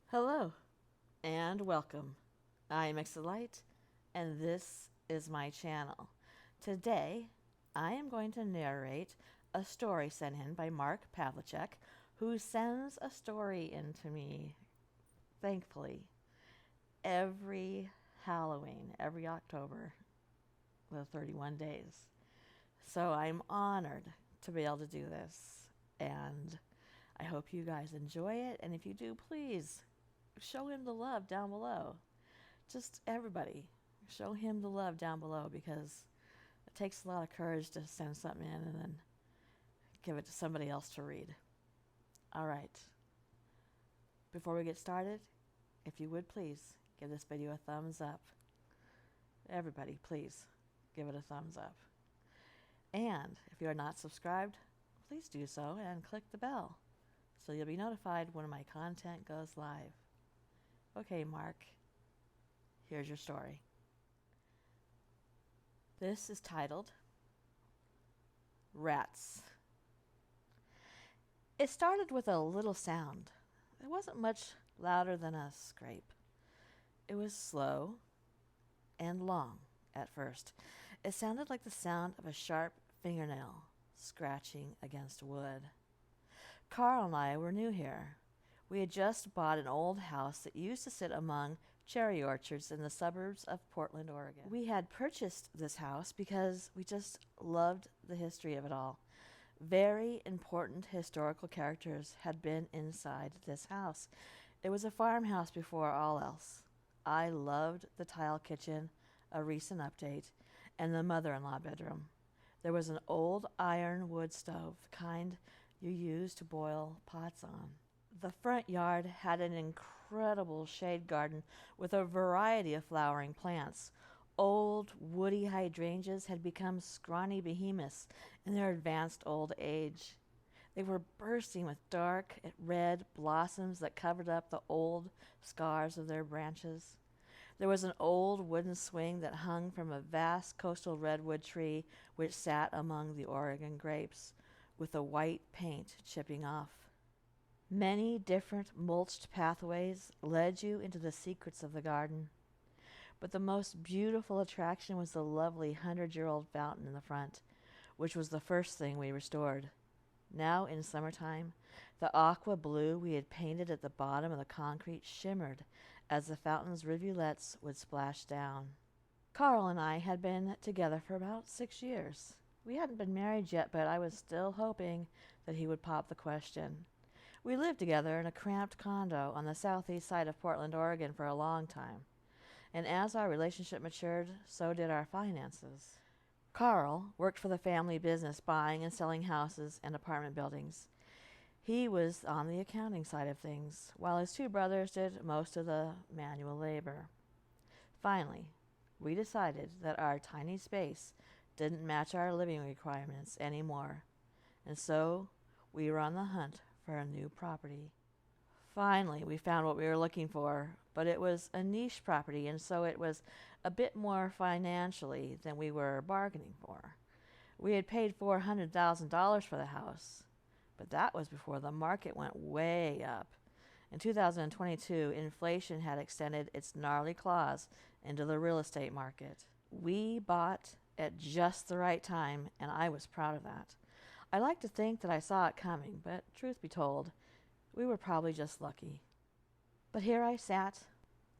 Hello and welcome. I'm Exelite and this is my channel. Today I am going to narrate a story sent in by Mark Pavlicek, who sends a story in to me, thankfully, every Halloween, every October, the 31 days. So I'm honored to be able to do this, and I hope you guys enjoy it, and if you do, please show him the love down below. Just everybody, show him the love down below, because it takes a lot of courage to send something in and then give it to somebody else to read. All right. Before we get started, if you would please give this video a thumbs up. Everybody, please give it a thumbs up. And if you are not subscribed, please do so and click the bell so you'll be notified when my content goes live. Okay, Mark, here's your story. This is titled Rats. It started with a little sound. It wasn't much louder than a scrape. It was slow and long at first. It sounded like the sound of a sharp fingernail scratching against wood. Carl and I were new here. We had just bought an old house that used to sit among cherry orchards in the suburbs of Portland, Oregon. We had purchased this house because we just loved the history of it all. Very important historical characters had been inside this house. It was a farmhouse before all else. I loved the tile kitchen, a recent update, and the mother-in-law bedroom. There was an old iron wood stove, the kind you use to boil pots on. The front yard had an incredible shade garden with a variety of flowering plants. Old woody hydrangeas had become scrawny behemoths in their advanced old age. They were bursting with dark red blossoms that covered up the old scars of their branches. There was an old wooden swing that hung from a vast coastal redwood tree which sat among the Oregon grapes, with the white paint chipping off. Many different mulched pathways led you into the secrets of the garden, but the most beautiful attraction was the lovely 100-year-old fountain in the front, which was the first thing we restored. Now, in summertime, the aqua blue we had painted at the bottom of the concrete shimmered as the fountain's rivulets would splash down. Carl and I had been together for about 6 years. We hadn't been married yet, but I was still hoping that he would pop the question. We lived together in a cramped condo on the southeast side of Portland, Oregon for a long time. And as our relationship matured, so did our finances. Carl worked for the family business, buying and selling houses and apartment buildings. He was on the accounting side of things, while his two brothers did most of the manual labor. Finally, we decided that our tiny space didn't match our living requirements anymore, and so we were on the hunt for a new property. Finally, we found what we were looking for, but it was a niche property, and so it was a bit more financially than we were bargaining for. We had paid $400,000 for the house, but that was before the market went way up. In 2022, inflation had extended its gnarly claws into the real estate market. We bought at just the right time, and I was proud of that. I like to think that I saw it coming, but truth be told, we were probably just lucky. But here I sat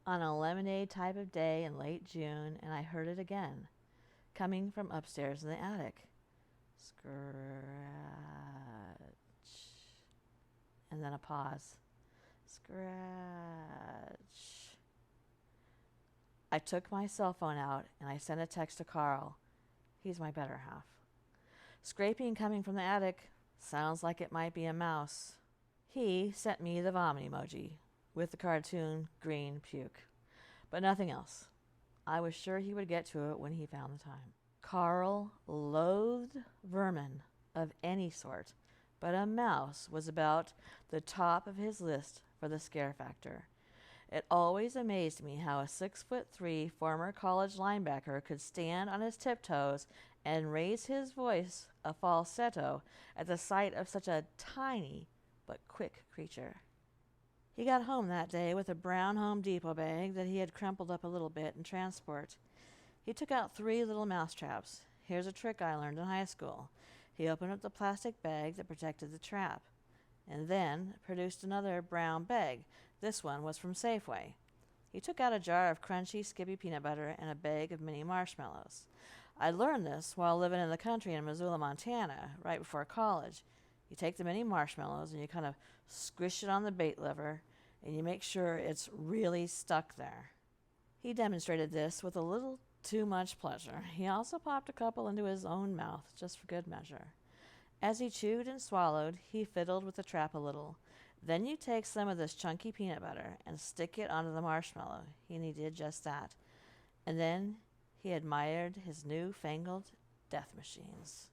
on a lemonade type of day in late June, and I heard it again, coming from upstairs in the attic. Scratch. And then a pause. Scratch. I took my cell phone out and I sent a text to Carl. He's my better half. Scraping coming from the attic. Sounds like it might be a mouse. He sent me the vomit emoji with the cartoon green puke, but nothing else. I was sure he would get to it when he found the time. Carl loathed vermin of any sort, but a mouse was about the top of his list for the scare factor. It always amazed me how a 6'3" former college linebacker could stand on his tiptoes and raise his voice a falsetto at the sight of such a tiny but quick creature. He got home that day with a brown Home Depot bag that he had crumpled up a little bit in transport. He took out 3 little mouse traps. Here's a trick I learned in high school. He opened up the plastic bag that protected the trap, and then produced another brown bag. This one was from Safeway. He took out a jar of crunchy, skippy peanut butter and a bag of mini marshmallows. I learned this while living in the country in Missoula, Montana, right before college. You take the mini marshmallows and you kind of squish it on the bait lever, and you make sure it's really stuck there. He demonstrated this with a little too much pleasure. He also popped a couple into his own mouth, just for good measure. As he chewed and swallowed, he fiddled with the trap a little. Then you take some of this chunky peanut butter and stick it onto the marshmallow. And he did just that. And then he admired his new-fangled death machines.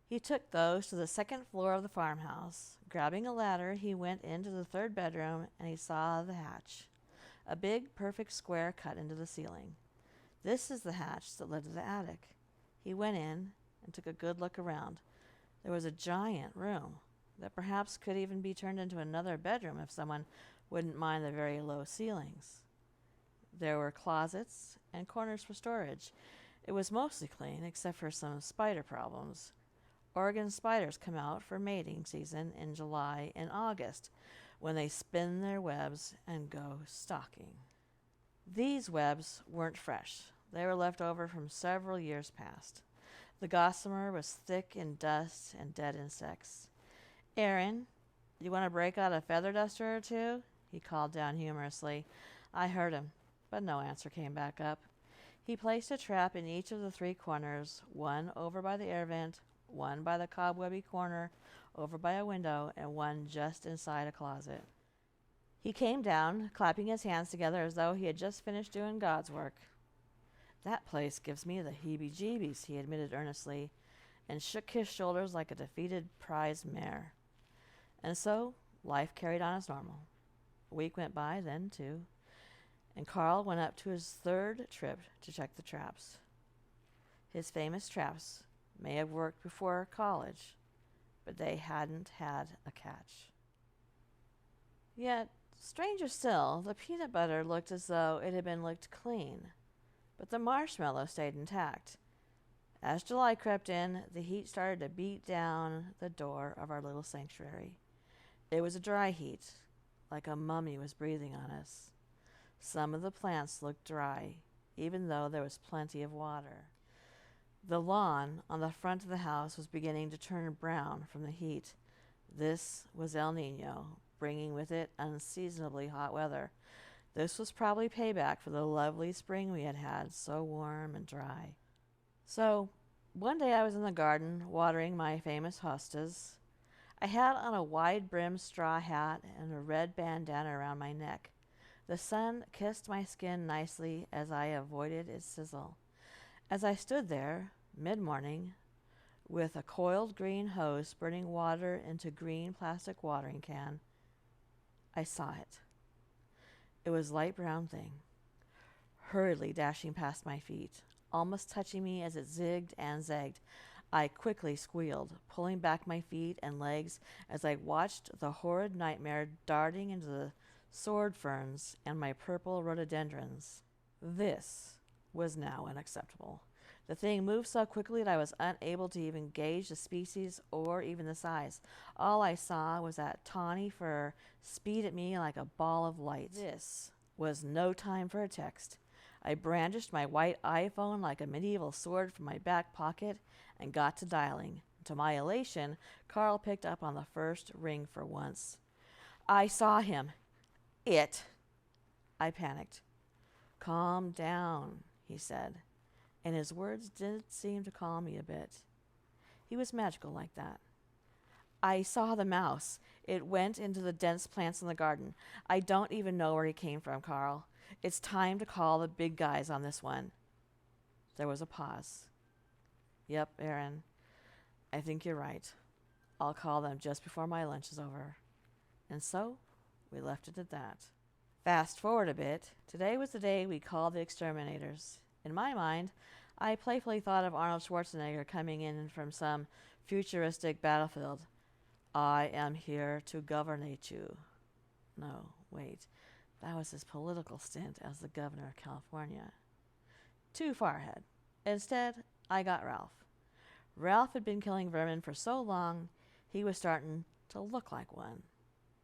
He took those to the 2nd floor of the farmhouse. Grabbing a ladder, he went into the 3rd bedroom, and he saw the hatch. A big, perfect square cut into the ceiling. This is the hatch that led to the attic. He went in and took a good look around. There was a giant room that perhaps could even be turned into another bedroom if someone wouldn't mind the very low ceilings. There were closets and corners for storage. It was mostly clean, except for some spider problems. Oregon spiders come out for mating season in July and August, when they spin their webs and go stalking. These webs weren't fresh. They were left over from several years past. The gossamer was thick in dust and dead insects. "Aaron, you want to break out a feather duster or two?" he called down humorously. I heard him, but no answer came back up. He placed a trap in each of the 3 corners, one over by the air vent, one by the cobwebby corner over by a window, and one just inside a closet. He came down, clapping his hands together as though he had just finished doing God's work. "That place gives me the heebie-jeebies," he admitted earnestly, and shook his shoulders like a defeated prize mare. And so life carried on as normal. A week went by, then 2, and Carl went up to his 3rd trip to check the traps. His famous traps may have worked before college, but they hadn't had a catch. Yet, stranger still, the peanut butter looked as though it had been licked clean, but the marshmallow stayed intact. As July crept in, the heat started to beat down the door of our little sanctuary. It was a dry heat, like a mummy was breathing on us. Some of the plants looked dry, even though there was plenty of water. The lawn on the front of the house was beginning to turn brown from the heat. This was El Nino, bringing with it unseasonably hot weather. This was probably payback for the lovely spring we had had, so warm and dry. So, one day I was in the garden, watering my famous hostas. I had on a wide-brimmed straw hat and a red bandana around my neck. The sun kissed my skin nicely as I avoided its sizzle. As I stood there, mid-morning, with a coiled green hose spurting water into green plastic watering can, I saw it. It was a light brown thing, hurriedly dashing past my feet, almost touching me as it zigged and zagged. I quickly squealed, pulling back my feet and legs as I watched the horrid nightmare darting into the sword ferns and my purple rhododendrons. This was now unacceptable. The thing moved so quickly that I was unable to even gauge the species or even the size. All I saw was that tawny fur speed at me like a ball of light. This was no time for a text. I brandished my white iPhone like a medieval sword from my back pocket and got to dialing. To my elation, Carl picked up on the first ring for once. "I saw him. It." I panicked. "Calm down," he said, and his words did seem to calm me a bit. He was magical like that. "I saw the mouse. It went into the dense plants in the garden. I don't even know where he came from, Carl. It's time to call the big guys on this one." There was a pause. "Yep, Aaron, I think you're right. I'll call them just before my lunch is over." And so we left it at that. Fast forward a bit. Today was the day we called the exterminators. In my mind, I playfully thought of Arnold Schwarzenegger coming in from some futuristic battlefield. "I am here to governate you." No, wait. That was his political stint as the governor of California. Too far ahead. Instead, I got Ralph. Ralph had been killing vermin for so long, he was starting to look like one.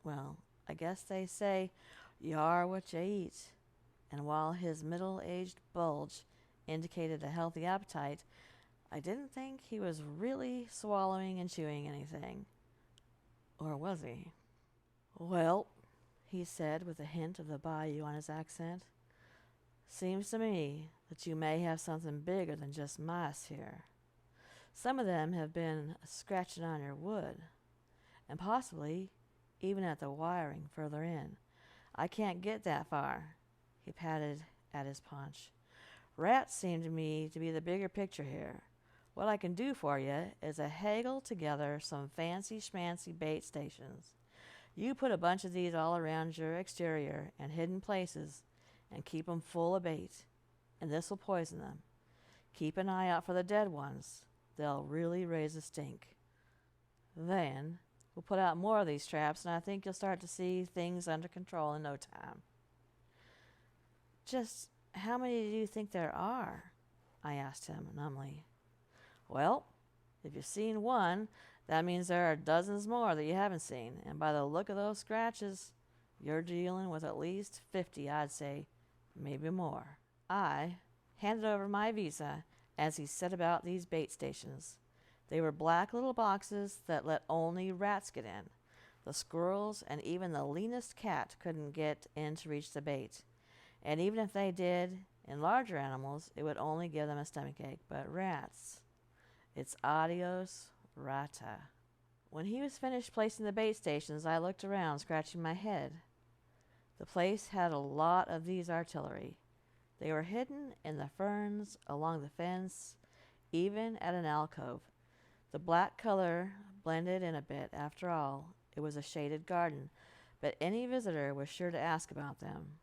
Well, I guess they say you are what you eat. And while his middle-aged bulge indicated a healthy appetite, I didn't think he was really swallowing and chewing anything. Or was he? Well, he said with a hint of the bayou on his accent, seems to me that you may have something bigger than just mice here. Some of them have been scratching on your wood, and possibly even at the wiring further in. I can't get that far. He patted at his paunch. Rats seem to me to be the bigger picture here. What I can do for you is haggle together some fancy schmancy bait stations. You put a bunch of these all around your exterior and hidden places and keep 'em full of bait, and this will poison them. Keep an eye out for the dead ones. They'll really raise a stink. Then we'll put out more of these traps, and I think you'll start to see things under control in no time. Just how many do you think there are? I asked him numbly. Well, if you've seen one, that means there are dozens more that you haven't seen, and by the look of those scratches, you're dealing with at least 50, I'd say, maybe more. I handed over my visa as he set about these bait stations. They were black little boxes that let only rats get in. The squirrels and even the leanest cat couldn't get in to reach the bait. And even if they did, in larger animals, it would only give them a stomachache. But rats, it's adios rata. When he was finished placing the bait stations, I looked around, scratching my head. The place had a lot of these artillery. They were hidden in the ferns, along the fence, even at an alcove. The black color blended in a bit. After all, it was a shaded garden, but any visitor was sure to ask about them.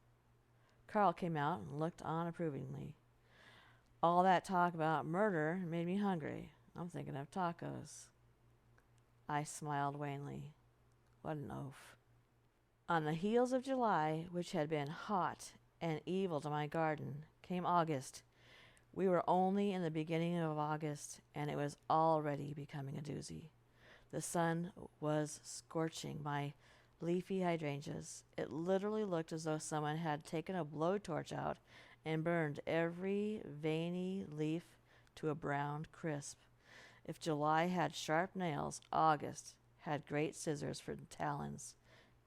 Carl came out and looked on approvingly. All that talk about murder made me hungry. I'm thinking of tacos. I smiled wanly. What an oaf. On the heels of July, which had been hot and evil to my garden, came August. We were only in the beginning of August, and it was already becoming a doozy. The sun was scorching my leafy hydrangeas. It literally looked as though someone had taken a blowtorch out and burned every veiny leaf to a browned crisp. If July had sharp nails, August had great scissors for talons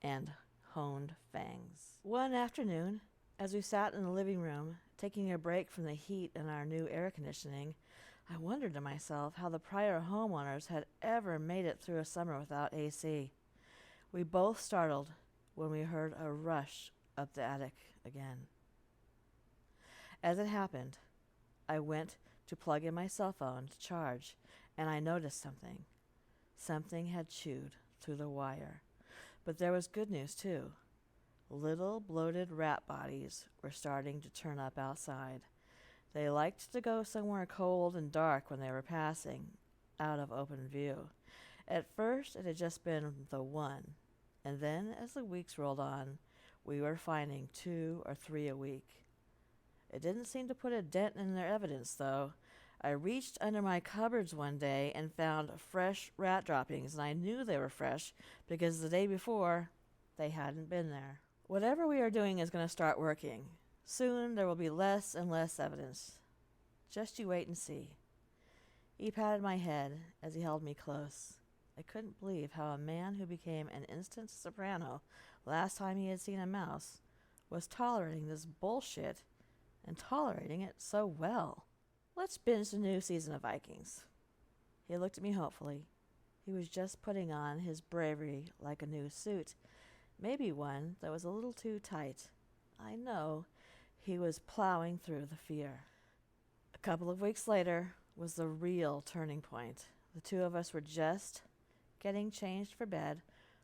and honed fangs. One afternoon, as we sat in the living room, taking a break from the heat in our new air conditioning, I wondered to myself how the prior homeowners had ever made it through a summer without AC. We both startled when we heard a rush up the attic again. As it happened, I went to plug in my cell phone to charge, and I noticed something. Something had chewed through the wire. But there was good news, too. Little bloated rat bodies were starting to turn up outside. They liked to go somewhere cold and dark when they were passing, out of open view. At first it had just been the one, and then as the weeks rolled on, we were finding 2 or 3 a week. It didn't seem to put a dent in their evidence, though. I reached under my cupboards one day and found fresh rat droppings, and I knew they were fresh because the day before they hadn't been there. Whatever we are doing is going to start working. Soon there will be less and less evidence. Just you wait and see. He patted my head as he held me close. I couldn't believe how a man who became an instant soprano last time he had seen a mouse was tolerating this bullshit and tolerating it so well. Let's binge the new season of Vikings. He looked at me hopefully. He was just putting on his bravery like a new suit. Maybe one that was a little too tight. I know he was plowing through the fear. A couple of weeks later was the real turning point. The two of us were just getting changed for bed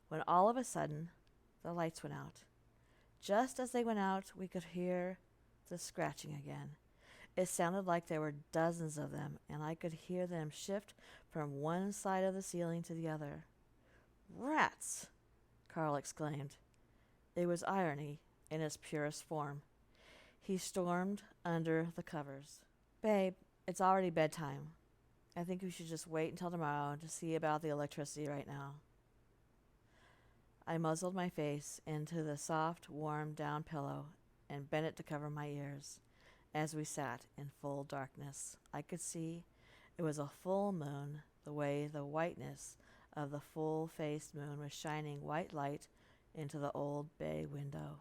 when all of a sudden the lights went out. Just as they went out, we could hear the scratching again. It sounded like there were dozens of them, and I could hear them shift from one side of the ceiling to the other. "Rats!" Carl exclaimed. It was irony in its purest form. He stormed under the covers. Babe, it's already bedtime. I think we should just wait until tomorrow to see about the electricity right now. I muzzled my face into the soft, warm down pillow and bent it to cover my ears. As we sat in full darkness, I could see it was a full moon, the way the whiteness of the full-faced moon was shining white light into the old bay window.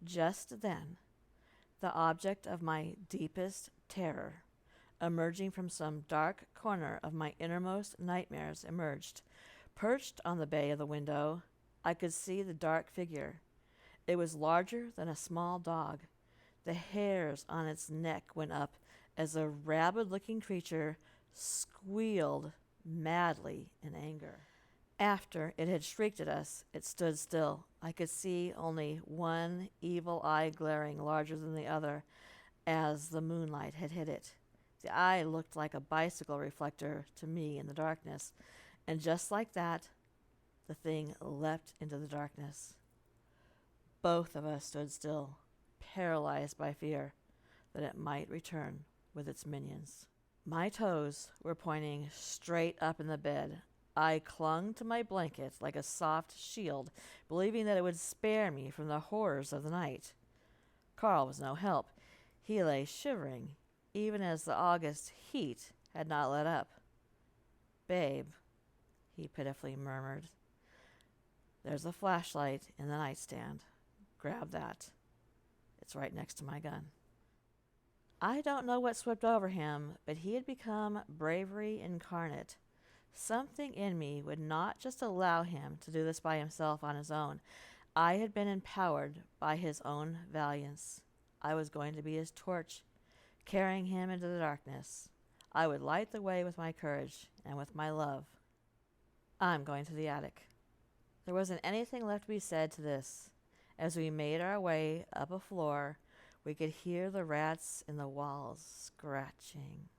Just then, the object of my deepest terror, emerging from some dark corner of my innermost nightmares, emerged. Perched on the bay of the window, I could see the dark figure. It was larger than a small dog. The hairs on its neck went up as the rabid-looking creature squealed madly in anger. After it had shrieked at us, it stood still. I could see only one evil eye glaring larger than the other as the moonlight had hit it. The eye looked like a bicycle reflector to me in the darkness, and just like that, the thing leapt into the darkness. Both of us stood still, paralyzed by fear that it might return with its minions. My toes were pointing straight up in the bed. I clung to my blanket like a soft shield, believing that it would spare me from the horrors of the night. Carl was no help. He lay shivering, even as the August heat had not let up. Babe, he pitifully murmured, there's a flashlight in the nightstand. Grab that. It's right next to my gun. I don't know what swept over him, but he had become bravery incarnate. Something in me would not just allow him to do this by himself on his own. I had been empowered by his own valiance. I was going to be his torch, carrying him into the darkness. I would light the way with my courage and with my love. I'm going to the attic. There wasn't anything left to be said to this. As we made our way up a floor, we could hear the rats in the walls scratching,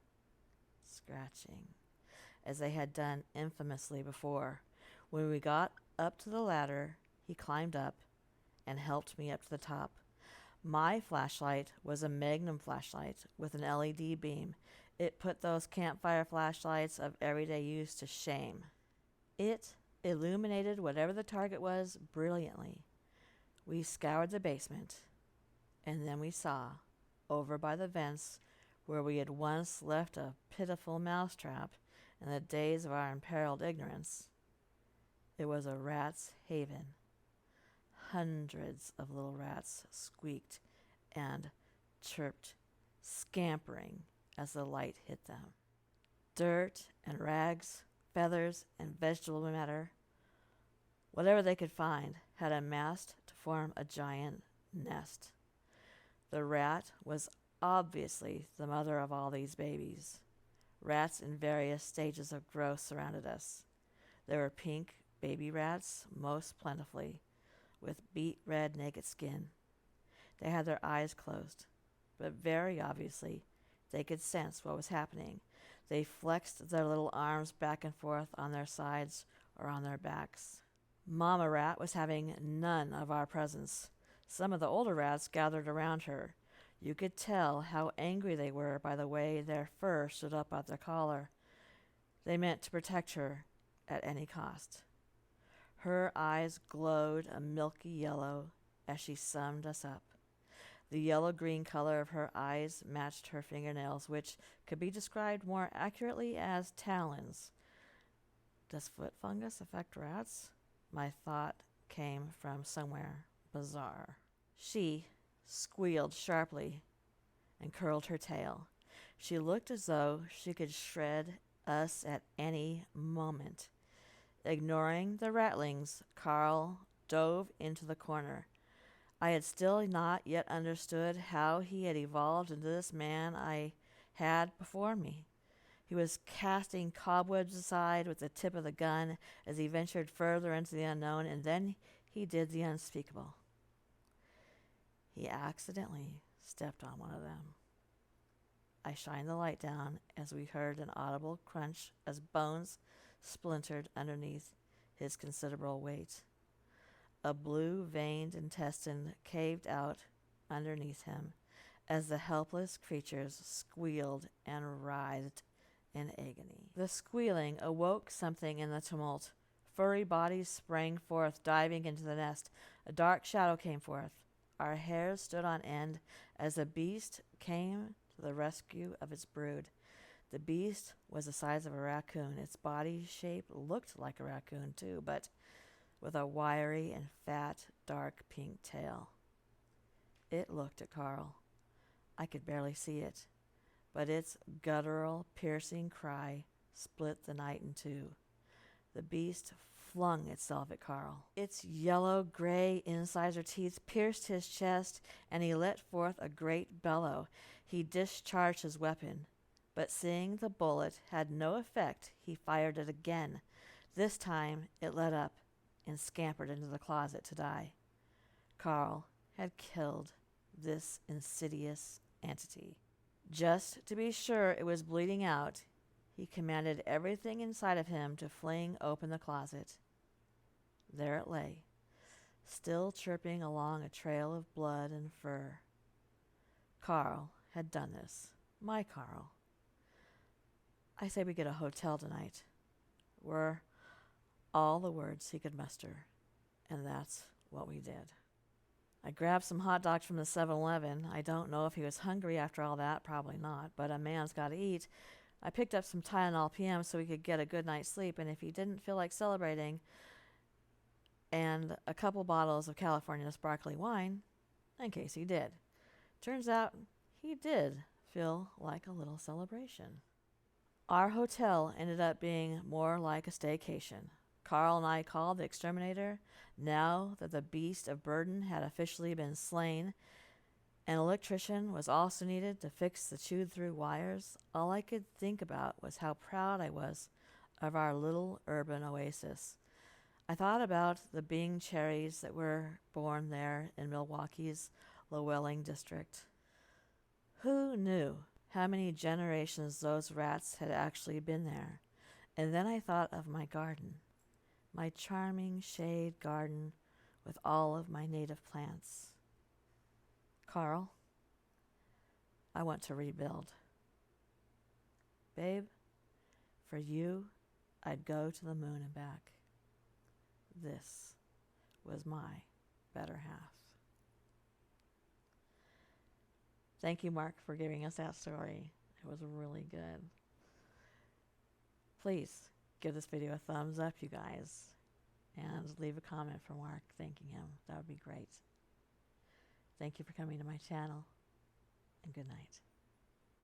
as they had done infamously before. When we got up to the ladder, he climbed up and helped me up to the top. My flashlight was a Magnum flashlight with an LED beam. It put those campfire flashlights of everyday use to shame. It illuminated whatever the target was brilliantly. We scoured the basement, and then we saw, over by the vents where we had once left a pitiful mousetrap in the days of our imperiled ignorance, it was a rat's haven. Hundreds of little rats squeaked and chirped, scampering as the light hit them. Dirt and rags, feathers and vegetable matter, whatever they could find, had amassed to form a giant nest. The rat was obviously the mother of all these babies. Rats in various stages of growth surrounded us. There were pink baby rats, most plentifully, with beet red naked skin. They had their eyes closed, but very obviously they could sense what was happening. They flexed their little arms back and forth on their sides or on their backs. Mama Rat was having none of our presence. Some of the older rats gathered around her. You could tell how angry they were by the way their fur stood up at their collar. They meant to protect her at any cost. Her eyes glowed a milky yellow as she summed us up. The yellow-green color of her eyes matched her fingernails, which could be described more accurately as talons. Does foot fungus affect rats? My thought came from somewhere bizarre. She squealed sharply and curled her tail. She looked as though she could shred us at any moment. Ignoring the rattlings, Carl dove into the corner. I had still not yet understood how he had evolved into this man I had before me. He was casting cobwebs aside with the tip of the gun as he ventured further into the unknown, and then he did the unspeakable. He accidentally stepped on one of them. I shined the light down as we heard an audible crunch as bones splintered underneath his considerable weight. A blue-veined intestine caved out underneath him as the helpless creatures squealed and writhed in agony. The squealing awoke something in the tumult. Furry bodies sprang forth, diving into the nest. A dark shadow came forth. Our hairs stood on end as the beast came to the rescue of its brood. The beast was the size of a raccoon. Its body shape looked like a raccoon, too, but with a wiry and fat, dark pink tail. It looked at Carl. I could barely see it, but its guttural, piercing cry split the night in two. The beast flung itself at Carl. Its yellow-gray incisor teeth pierced his chest, and he let forth a great bellow. He discharged his weapon, but seeing the bullet had no effect, he fired it again. This time it let up and scampered into the closet to die. Carl had killed this insidious entity. Just to be sure it was bleeding out, he commanded everything inside of him to fling open the closet. There it lay, still chirping along a trail of blood and fur. Carl had done this. My Carl. I say we get a hotel tonight, were all the words he could muster, and that's what we did. I grabbed some hot dogs from the 7-Eleven. I don't know if he was hungry after all that, probably not, but a man's got to eat. I picked up some Tylenol PM so he could get a good night's sleep, and if he didn't feel like celebrating, and a couple bottles of California sparkling wine, in case he did. Turns out he did feel like a little celebration. Our hotel ended up being more like a staycation. Carl and I called the exterminator. Now that the beast of burden had officially been slain, an electrician was also needed to fix the chewed-through wires. All I could think about was how proud I was of our little urban oasis. I thought about the Bing cherries that were born there in Milwaukee's Llewellyn district. Who knew how many generations those rats had actually been there? And then I thought of my garden, my charming shade garden with all of my native plants. Carl, I want to rebuild. Babe, for you, I'd go to the moon and back. This was my better half. Thank you, Mark, for giving us that story. It was really good. Please give this video a thumbs up, you guys, and leave a comment for Mark thanking him. That would be great. Thank you for coming to my channel, and good night.